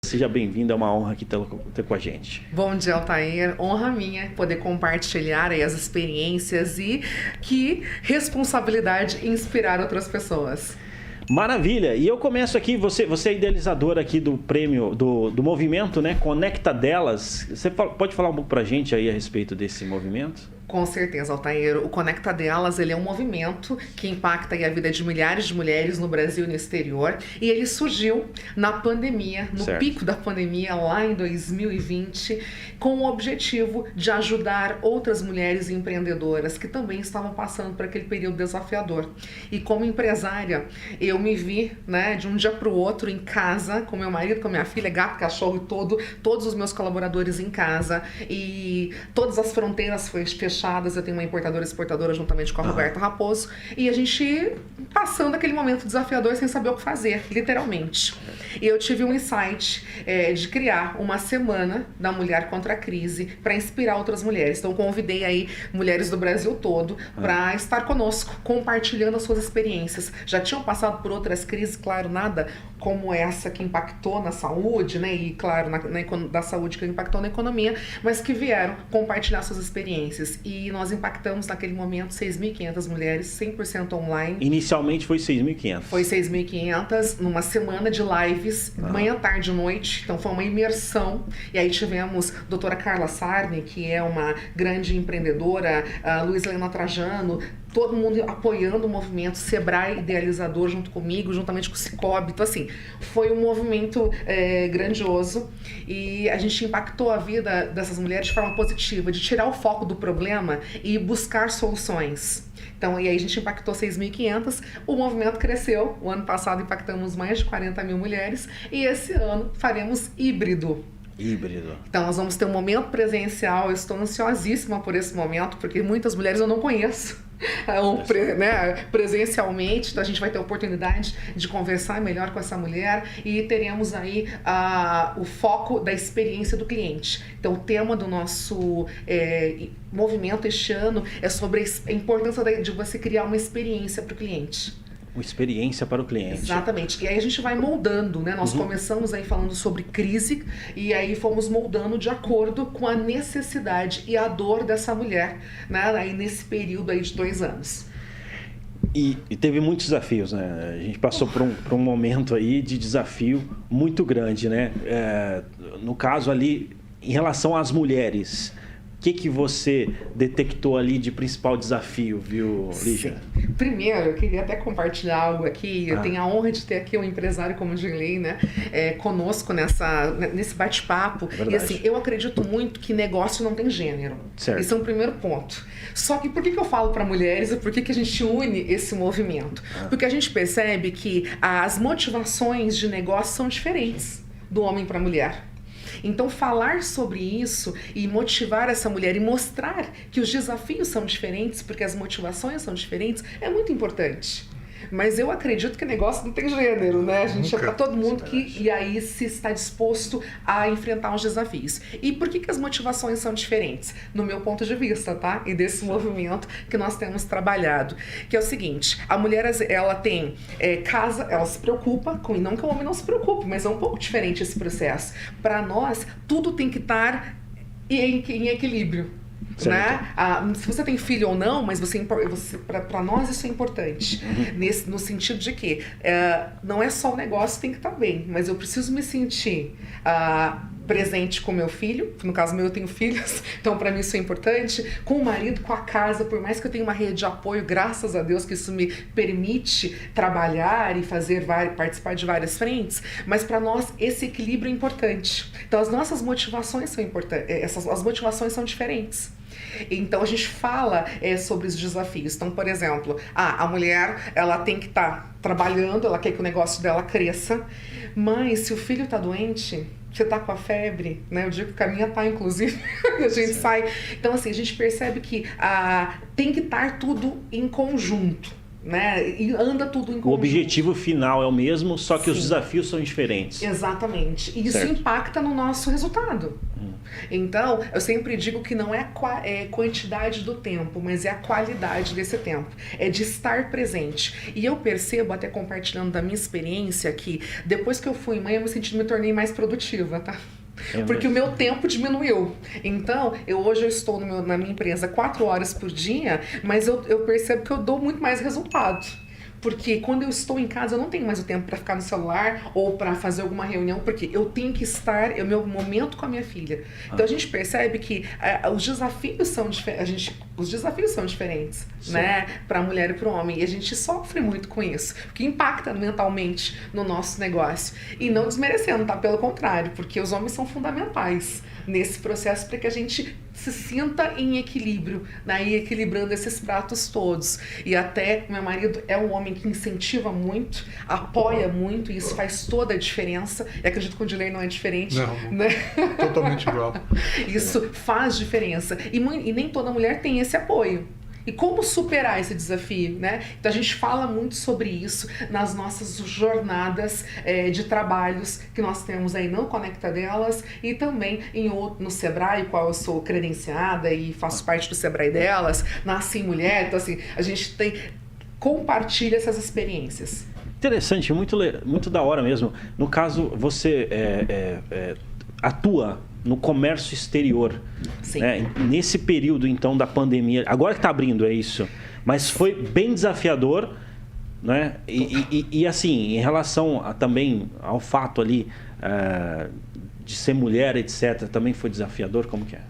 Seja bem-vindo, é uma honra aqui ter com a gente. Bom dia, Altair. Honra minha poder compartilhar aí as experiências e que responsabilidade inspirar outras pessoas. Maravilha! E eu começo aqui, você é idealizadora aqui do prêmio, do movimento, né? Conecta Delas. Você pode falar um pouco pra gente aí a respeito desse movimento? Com certeza, Altair. O Conecta Delas, ele é um movimento que impacta aí a vida de milhares de mulheres no Brasil e no exterior. E ele surgiu na pandemia, no pico da pandemia, lá em 2020, com o objetivo de ajudar outras mulheres empreendedoras que também estavam passando por aquele período desafiador. E como empresária, eu me vi, né, de um dia para o outro em casa, com meu marido, com minha filha, gato, cachorro e todos os meus colaboradores em casa. E todas as fronteiras foram fechadas. Eu tenho uma importadora e exportadora juntamente com a Roberta Raposo, e a gente passando aquele momento desafiador sem saber o que fazer, literalmente. E eu tive um insight de criar uma semana da mulher contra a crise para inspirar outras mulheres. Então convidei aí mulheres do Brasil todo para estar conosco, compartilhando as suas experiências. Já tinham passado por outras crises, claro, nada como essa que impactou na saúde, né? E claro, da saúde que impactou na economia, mas que vieram compartilhar suas experiências. E nós impactamos naquele momento 6.500 mulheres, 100% online. Inicialmente foi 6.500. Foi 6.500 numa semana de lives, manhã, tarde e noite. Então foi uma imersão. E aí tivemos a doutora Carla Sarni, que é uma grande empreendedora, a Luiz Helena Trajano, todo mundo apoiando o movimento, Sebrae idealizador junto comigo, juntamente com o Cicobi. Então, assim, foi um movimento grandioso e a gente impactou a vida dessas mulheres de forma positiva, de tirar o foco do problema e buscar soluções. Então, e aí a gente impactou 6.500, o movimento cresceu. O ano passado impactamos mais de 40 mil mulheres e esse ano faremos híbrido. Então nós vamos ter um momento presencial. Eu estou ansiosíssima por esse momento, porque muitas mulheres eu não conheço presencialmente. Então a gente vai ter a oportunidade de conversar melhor com essa mulher e teremos aí o foco da experiência do cliente. Então o tema do nosso movimento este ano é sobre a importância de você criar uma experiência para o cliente. Uma experiência para o cliente. Exatamente. E aí a gente vai moldando, né? Nós começamos aí falando sobre crise e aí fomos moldando de acordo com a necessidade e a dor dessa mulher, né? Aí nesse período aí de 2 anos. E teve muitos desafios, né? A gente passou por um momento aí de desafio muito grande, né? No caso ali, em relação às mulheres, o que você detectou ali de principal desafio, viu, Lígia? Sim. Primeiro, eu queria até compartilhar algo aqui. Eu tenho a honra de ter aqui um empresário como o Gilei, né, conosco nesse bate-papo. E assim, eu acredito muito que negócio não tem gênero. Certo. Esse é um primeiro ponto. Só que por que eu falo para mulheres e por que a gente une esse movimento? Porque a gente percebe que as motivações de negócio são diferentes do homem para a mulher. Então falar sobre isso e motivar essa mulher e mostrar que os desafios são diferentes, porque as motivações são diferentes, é muito importante. Mas eu acredito que negócio não tem gênero, né? A gente é para todo mundo e aí se está disposto a enfrentar os desafios. E por que as motivações são diferentes? No meu ponto de vista, tá? E desse movimento que nós temos trabalhado. Que é o seguinte, a mulher, ela tem casa, ela se preocupa com, e não que o homem não se preocupe, mas é um pouco diferente esse processo. Para nós, tudo tem que estar em equilíbrio. Né? Se você tem filho ou não, mas para nós isso é importante. No sentido de que não é só o negócio que tem que estar bem, mas eu preciso me sentir presente com meu filho. No caso meu, eu tenho filhos, então para mim isso é importante. Com o marido, com a casa, por mais que eu tenha uma rede de apoio, graças a Deus que isso me permite trabalhar e participar de várias frentes, mas para nós esse equilíbrio é importante. Então as nossas motivações são importantes, as motivações são diferentes. Então a gente fala sobre os desafios. Então, por exemplo, a mulher, ela tem que estar trabalhando, ela quer que o negócio dela cresça, mas se o filho está doente, você tá com a febre, né? Eu digo que a minha tá, inclusive, a gente sai. Então, assim, a gente percebe que tem que estar tudo em conjunto, né? E anda tudo em conjunto. O objetivo final é o mesmo, só que os desafios são diferentes. Exatamente. E isso impacta no nosso resultado. Então, eu sempre digo que não é a quantidade do tempo, mas é a qualidade desse tempo. É de estar presente. E eu percebo, até compartilhando da minha experiência, que depois que eu fui mãe, eu me tornei mais produtiva, tá? Porque o meu tempo diminuiu. Então, hoje eu estou na minha empresa 4 horas por dia, mas eu percebo que eu dou muito mais resultado. Porque quando eu estou em casa, eu não tenho mais o tempo para ficar no celular ou para fazer alguma reunião, porque eu tenho que estar, é o meu momento com a minha filha. Então a gente percebe que os desafios são diferentes, né, para a mulher e para o homem. E a gente sofre muito com isso, porque impacta mentalmente no nosso negócio. E não desmerecendo, tá? Pelo contrário, porque os homens são fundamentais nesse processo para que a gente se sinta em equilíbrio, né? E equilibrando esses pratos todos. E até meu marido é um homem que incentiva muito, apoia muito, e isso faz toda a diferença. E acredito que o Dilei não é diferente. Não, né? Totalmente igual. Isso faz diferença. E nem toda mulher tem esse apoio. E como superar esse desafio, né? Então a gente fala muito sobre isso nas nossas jornadas de trabalhos que nós temos aí no Conecta Delas e também no Sebrae, qual eu sou credenciada e faço parte do Sebrae Delas, Nasci Mulher. Então assim, a gente compartilha essas experiências. Interessante, muito da hora mesmo. No caso, você atua no comércio exterior. Sim. Né? Nesse período, então, da pandemia, agora que está abrindo, é isso, mas foi bem desafiador, né? E assim, em relação também ao fato ali de ser mulher, etc., também foi desafiador, como que é?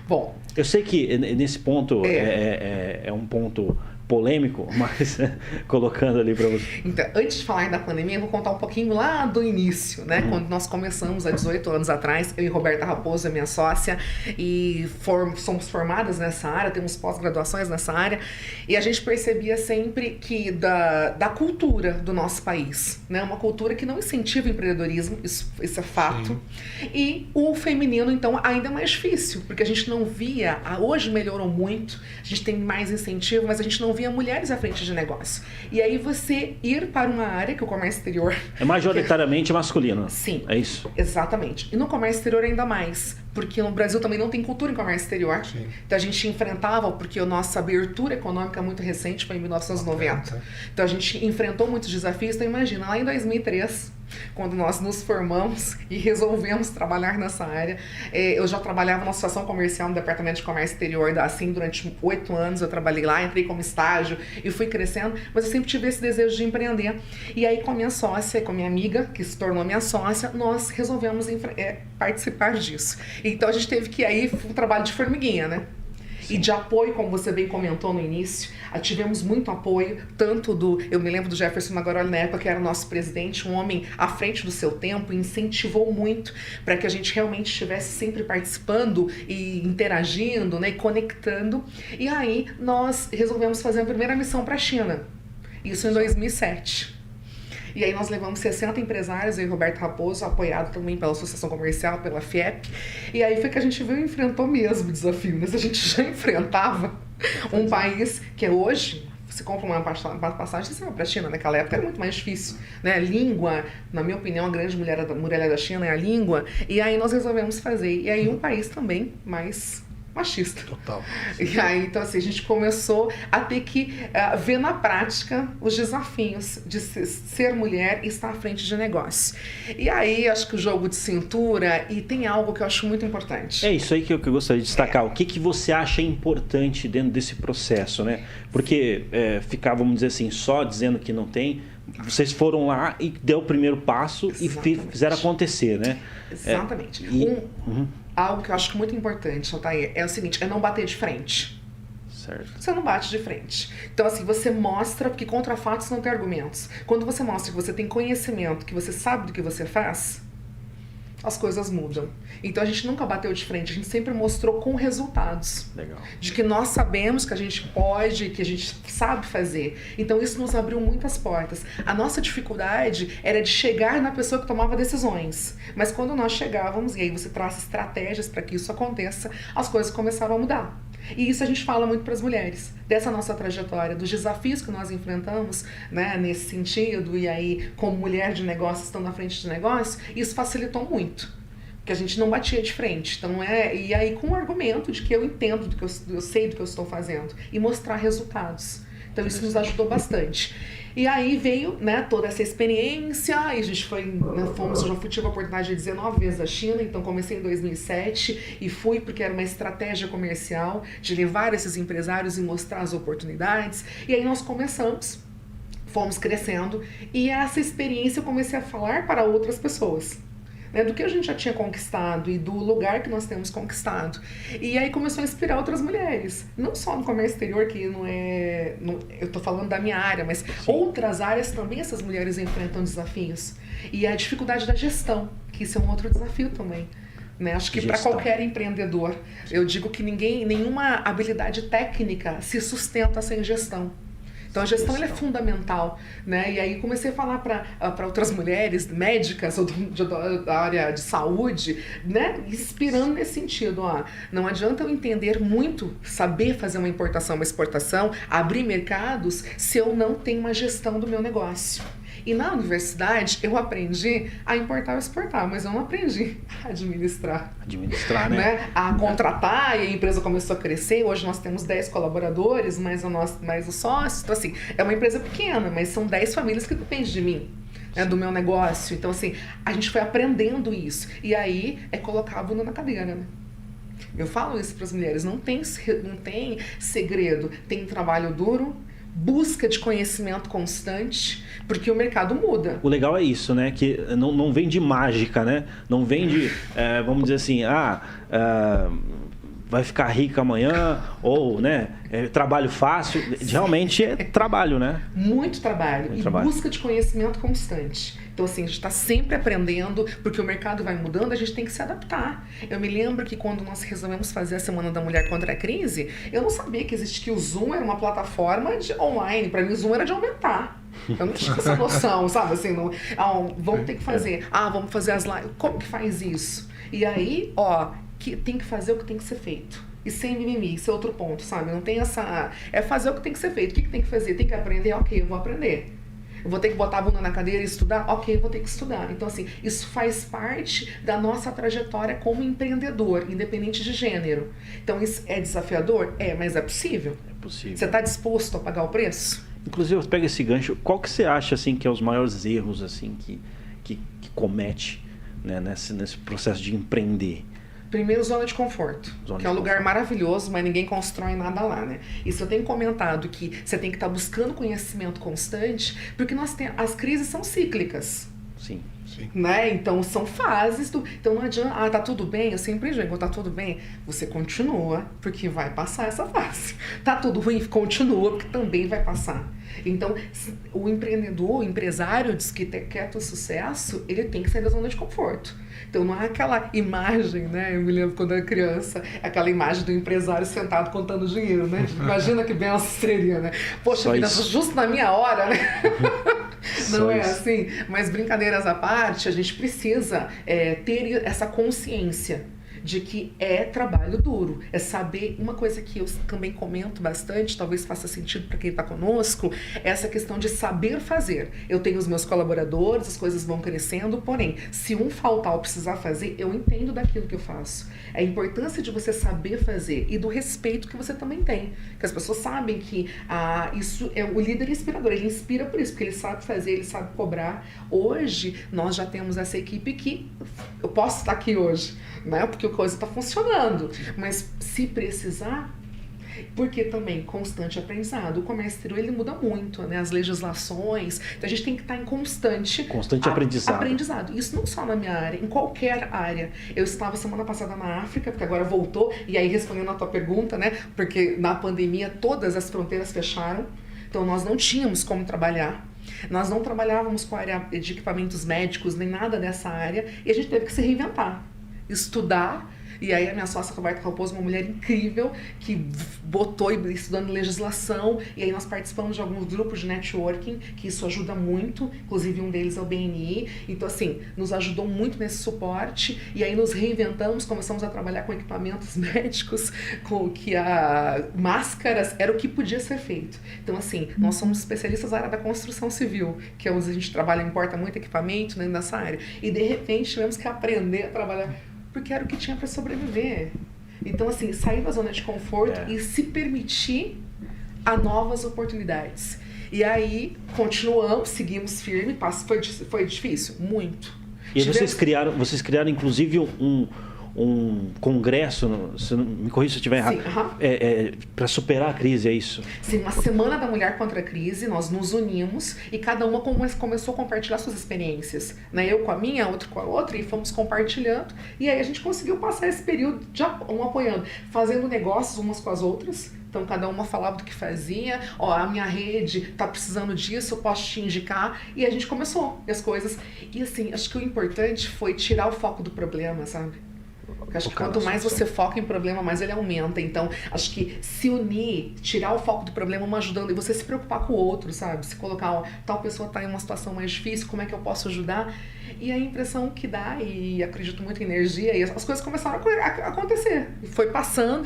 Bom, eu sei que nesse ponto é um ponto polêmico, mas colocando ali para você. Então, antes de falar da pandemia, eu vou contar um pouquinho lá do início, né? Quando nós começamos há 18 anos atrás, eu e Roberta Raposo, a minha sócia, e somos formadas nessa área, temos pós-graduações nessa área, e a gente percebia sempre que da cultura do nosso país, né? Uma cultura que não incentiva o empreendedorismo, isso é fato. Sim. E o feminino, então, ainda é mais difícil, porque a gente não via, hoje melhorou muito, a gente tem mais incentivo, mas a gente não via mulheres à frente de negócio. E aí você ir para uma área que o comércio exterior... É majoritariamente masculino. Sim. É isso? Exatamente. E no comércio exterior ainda mais, porque no Brasil também não tem cultura em comércio exterior. Sim. Então a gente enfrentava, porque a nossa abertura econômica muito recente foi em 1990. Então a gente enfrentou muitos desafios. Então imagina, lá em 2003... quando nós nos formamos e resolvemos trabalhar nessa área. Eu já trabalhava na Associação Comercial no Departamento de Comércio Exterior da ASIM durante 8 anos, eu trabalhei lá, entrei como estágio e fui crescendo, mas eu sempre tive esse desejo de empreender. E aí com a minha sócia, com a minha amiga, que se tornou minha sócia, nós resolvemos participar disso. Então a gente teve que ir um trabalho de formiguinha, né? E de apoio, como você bem comentou no início, tivemos muito apoio, eu me lembro do Jefferson Magaroli na época, que era o nosso presidente, um homem à frente do seu tempo, incentivou muito para que a gente realmente estivesse sempre participando e interagindo, né, e conectando. E aí nós resolvemos fazer a primeira missão para a China, isso em 2007. E aí nós levamos 60 empresários, eu e Roberto Raposo, apoiado também pela Associação Comercial, pela FIEP. E aí foi que a gente viu e enfrentou mesmo o desafio, né? A gente já enfrentava um país que hoje, você compra uma passagem, você vai para a China, naquela época era muito mais difícil, né? Língua, na minha opinião, a grande muralha da China é a língua. E aí nós resolvemos fazer. E aí um país também mais machista. Total. E aí, então assim, a gente começou a ter que ver na prática os desafios de ser mulher e estar à frente de negócio. E aí, acho que o jogo de cintura, e tem algo que eu acho muito importante. É isso aí que eu gostaria de destacar. O que você acha importante dentro desse processo, né? Porque ficar, vamos dizer assim, só dizendo que não tem... Vocês foram lá e deu o primeiro passo. Exatamente. E fizeram acontecer, né? Exatamente. Algo que eu acho muito importante, Altair, é o seguinte, é não bater de frente. Certo. Você não bate de frente. Então, assim, você mostra, porque contra fatos não tem argumentos. Quando você mostra que você tem conhecimento, que você sabe do que você faz, as coisas mudam. Então a gente nunca bateu de frente, a gente sempre mostrou com resultados. Legal. De que nós sabemos que a gente pode, que a gente sabe fazer. Então isso nos abriu muitas portas. A nossa dificuldade era de chegar na pessoa que tomava decisões. Mas quando nós chegávamos, e aí você traça estratégias para que isso aconteça, as coisas começaram a mudar. E isso a gente fala muito para as mulheres, dessa nossa trajetória, dos desafios que nós enfrentamos, né, nesse sentido, e aí como mulher de negócio, estando à frente de negócio, isso facilitou muito. porque a gente não batia de frente. Então, e aí com o argumento de que eu entendo, eu sei do que eu estou fazendo, e mostrar resultados. Então, isso nos ajudou bastante. E aí veio, né, toda essa experiência, e a gente eu já tive a oportunidade de 19 vezes à China, então comecei em 2007 e fui porque era uma estratégia comercial de levar esses empresários e mostrar as oportunidades. E aí nós fomos crescendo, e essa experiência eu comecei a falar para outras pessoas, né, do que a gente já tinha conquistado e do lugar que nós temos conquistado. E aí começou a inspirar outras mulheres, não só no comércio exterior, que eu estou falando da minha área, mas outras áreas também essas mulheres enfrentam desafios. E a dificuldade da gestão, que isso é um outro desafio também. Né? Acho que para qualquer empreendedor, eu digo que nenhuma habilidade técnica se sustenta sem gestão. Então a gestão ela é fundamental, né? E aí comecei a falar para outras mulheres médicas ou da área de saúde, né? Inspirando nesse sentido, não adianta eu entender muito, saber fazer uma importação, uma exportação, abrir mercados, se eu não tenho uma gestão do meu negócio. E na universidade eu aprendi a importar e exportar, mas eu não aprendi a administrar. Administrar, né? A contratar, e a empresa começou a crescer. Hoje nós temos 10 colaboradores, mais os sócios. Então, assim, é uma empresa pequena, mas são 10 famílias que dependem de mim, né, do meu negócio. Então, assim, a gente foi aprendendo isso. E aí colocar a bunda na cadeira, né? Eu falo isso para as mulheres, não tem segredo, tem trabalho duro, busca de conhecimento constante, porque o mercado muda. O legal é isso, né? Que não vem de mágica, né? Não vem de, vamos dizer assim, vai ficar rica amanhã, ou, né, trabalho fácil. Realmente é trabalho, né? Muito trabalho. Busca de conhecimento constante. Então, assim, a gente está sempre aprendendo, porque o mercado vai mudando, a gente tem que se adaptar. Eu me lembro que quando nós resolvemos fazer a Semana da Mulher contra a Crise, eu não sabia que o Zoom era uma plataforma online. Para mim, o Zoom era de aumentar. Eu não tinha essa noção, sabe? Assim, vamos ter que fazer. Vamos fazer as lives. Como que faz isso? E aí, que tem que fazer o que tem que ser feito. E sem mimimi, isso é outro ponto, sabe? Não tem essa... É fazer o que tem que ser feito. O que tem que fazer? Tem que aprender? Ok, eu vou aprender. Eu vou ter que botar a bunda na cadeira e estudar? Ok, eu vou ter que estudar. Então, assim, isso faz parte da nossa trajetória como empreendedor, independente de gênero. Então, isso é desafiador? Mas é possível. É possível. Você está disposto a pagar o preço? Inclusive, pega esse gancho. Qual que você acha, assim, que é os maiores erros, assim, que comete, né, nesse processo de empreender? Primeiro, zona de conforto, que é um lugar maravilhoso, mas ninguém constrói nada lá, né? Isso eu tenho comentado, que você tem que estar buscando conhecimento constante, porque as crises são cíclicas. Sim. Né? Então, são fases. Então, não adianta, tá tudo bem? Eu sempre digo, tá tudo bem? Você continua, porque vai passar essa fase. Tá tudo ruim? Continua, porque também vai passar. Então, o empreendedor, o empresário diz que quer ter sucesso, ele tem que sair da zona de conforto. Então, não é aquela imagem, né? Eu me lembro quando eu era criança, aquela imagem do empresário sentado contando dinheiro, né? Imagina que benção seria, né? Poxa vida, justo na minha hora, né? Não é assim? Mas brincadeiras à parte, a gente precisa ter essa consciência de que é trabalho duro. É saber, uma coisa que eu também comento bastante, talvez faça sentido para quem está conosco, é essa questão de saber fazer. Eu tenho os meus colaboradores, as coisas vão crescendo, porém, se um faltar ou precisar fazer, eu entendo daquilo que eu faço. A importância de você saber fazer e do respeito que você também tem. Que as pessoas sabem que isso é o líder inspirador, ele inspira por isso, porque ele sabe fazer, ele sabe cobrar. Hoje, nós já temos essa equipe que eu posso estar aqui hoje, né? Porque a coisa está funcionando, mas se precisar, porque também constante aprendizado. O comércio exterior ele muda muito, né? As legislações, então a gente tem que estar em constante aprendizado. Isso não só na minha área, em qualquer área. Eu estava semana passada na África, porque agora voltou, e aí respondendo a tua pergunta, né? Porque na pandemia todas as fronteiras fecharam, então nós não tínhamos como trabalhar. Nós não trabalhávamos com a área de equipamentos médicos, nem nada dessa área, e a gente teve que se reinventar. Estudar, e aí a minha sócia Roberta Raposo, uma mulher incrível, que botou estudando legislação, e aí nós participamos de alguns grupos de networking, que isso ajuda muito, inclusive um deles é o BNI, então assim, nos ajudou muito nesse suporte, e aí nos reinventamos, começamos a trabalhar com equipamentos médicos, com que máscaras, era o que podia ser feito. Então assim, nós somos especialistas na área da construção civil, que é onde a gente trabalha, importa muito equipamento, né, nessa área, e de repente tivemos que aprender a trabalhar porque era o que tinha para sobreviver. Então, assim, sair da zona de conforto e se permitir a novas oportunidades. E aí, continuamos, seguimos firme, foi difícil? Muito. E aí vocês criaram inclusive um congresso, me corrija se eu estiver errado, para superar a crise, é isso? Sim, uma Semana da Mulher contra a Crise, nós nos unimos e cada uma começou a compartilhar suas experiências. Né? Eu com a minha, outro com a outra, e fomos compartilhando. E aí a gente conseguiu passar esse período um apoiando, fazendo negócios umas com as outras. Então, cada uma falava do que fazia. Ó, a minha rede tá precisando disso, eu posso te indicar. E a gente começou as coisas. E assim, acho que o importante foi tirar o foco do problema, sabe? Porque acho que quanto mais você foca em problema, mais ele aumenta. Então, acho que se unir, tirar o foco do problema, uma ajudando, e você se preocupar com o outro, sabe? Se colocar, ó, tal pessoa tá em uma situação mais difícil, como é que eu posso ajudar? E a impressão que dá, e acredito muito em energia, e as coisas começaram a acontecer. E foi passando,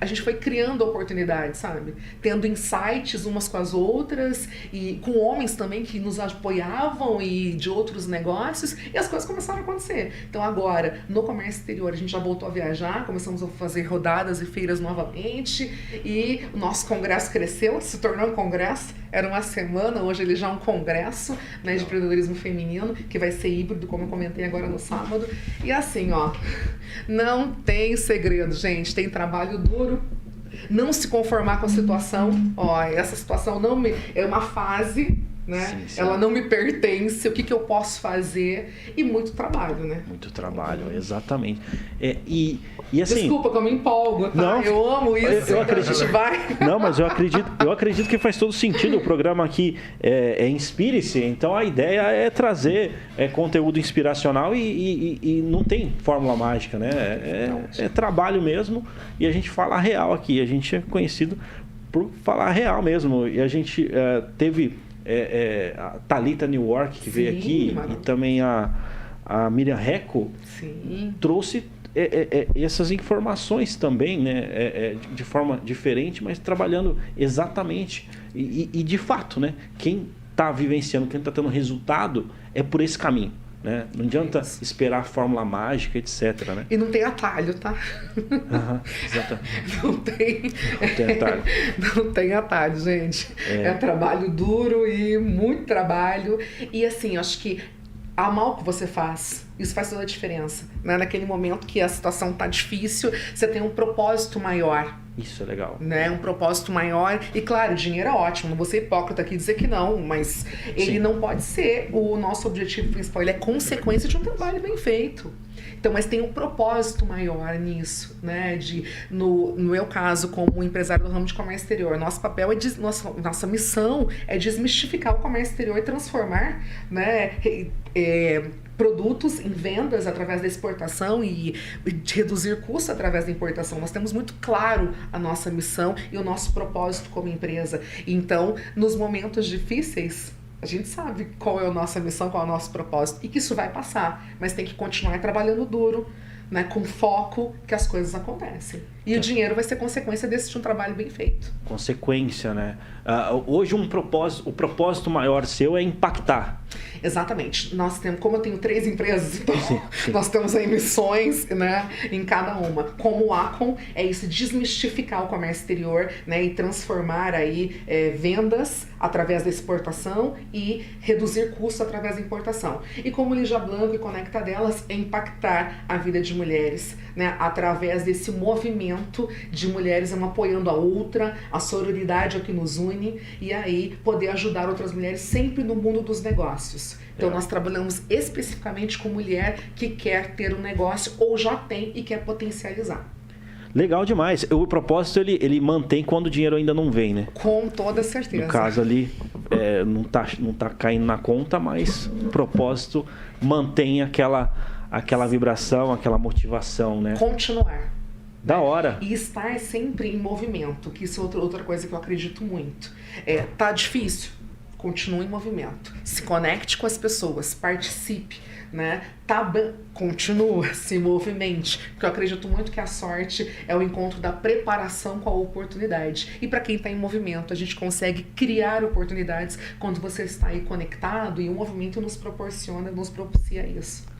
a gente foi criando oportunidades, sabe? Tendo insights umas com as outras, e com homens também que nos apoiavam, e de outros negócios, e as coisas começaram a acontecer. Então agora, no comércio exterior, a gente já voltou a viajar, começamos a fazer rodadas e feiras novamente, e o nosso congresso cresceu, se tornou um congresso, era uma semana, hoje ele já é um congresso, né, de empreendedorismo feminino, que vai ser híbrido, como eu comentei agora no sábado. E assim, ó, não tem segredo, gente, tem trabalho duro, não se conformar com a situação, ó, essa situação é uma fase, né? Sim, sim. Ela não me pertence, o que eu posso fazer, e muito trabalho, né? Muito trabalho, exatamente. E assim... Desculpa que eu me empolgo, tá? Não, eu amo isso, eu acredito, a gente vai... Não, mas eu acredito que faz todo sentido. O programa aqui é Inspire-se, então a ideia é trazer conteúdo inspiracional e não tem fórmula mágica, né? É trabalho mesmo, e a gente fala real aqui. A gente é conhecido por falar real mesmo. E a gente teve... a Thalita Newark, que veio aqui, e também a Miriam Reco, trouxe essas informações também, né? De forma diferente, mas trabalhando exatamente e de fato, né? Quem está vivenciando, quem está tendo resultado é por esse caminho. Né? Não adianta esperar a fórmula mágica, etc. Né? E não tem atalho, tá? Exatamente. Não tem atalho. Não tem atalho, gente. É trabalho duro e muito trabalho. E assim, acho que amar o que você faz, isso faz toda a diferença. Né? Naquele momento que a situação tá difícil, você tem um propósito maior. Isso é legal. Né? Um propósito maior. E claro, o dinheiro é ótimo. Não vou ser hipócrita aqui e dizer que não, mas ele não pode ser o nosso objetivo principal. Ele é consequência de um trabalho bem feito. Então, mas tem um propósito maior nisso, né? No meu caso, como empresário do ramo de comércio exterior, nosso papel nossa missão é desmistificar o comércio exterior e transformar, né, produtos em vendas através da exportação e reduzir custos através da importação. Nós temos muito claro a nossa missão e o nosso propósito como empresa. Então, nos momentos difíceis, a gente sabe qual é a nossa missão, qual é o nosso propósito e que isso vai passar, mas tem que continuar trabalhando duro, né, com foco, que as coisas acontecem. E o dinheiro vai ser consequência de um trabalho bem feito. Consequência, né? Hoje o propósito maior seu é impactar. Exatamente. Nós temos, como eu tenho 3 empresas, então nós temos aí missões, né, em cada uma. Como o Acon, é isso, desmistificar o comércio exterior, né, e transformar aí vendas através da exportação e reduzir custos através da importação. E como Lígia Blanco e Conecta Delas, é impactar a vida de mulheres, né, através desse movimento de mulheres, uma apoiando a outra, a sororidade é o que nos une, e aí poder ajudar outras mulheres sempre no mundo dos negócios. Então nós trabalhamos especificamente com mulher que quer ter um negócio ou já tem e quer potencializar. Legal demais. O propósito ele mantém quando o dinheiro ainda não vem, né? Com toda certeza. No caso ali, não tá caindo na conta, mas o propósito mantém aquela vibração, aquela motivação, né? Continuar. Da hora. E estar sempre em movimento, que isso é outra coisa que eu acredito muito. Tá difícil? Continue em movimento. Se conecte com as pessoas, participe, né? Continua, se movimente. Porque eu acredito muito que a sorte é o encontro da preparação com a oportunidade. E para quem está em movimento, a gente consegue criar oportunidades quando você está aí conectado, e o movimento nos propicia isso.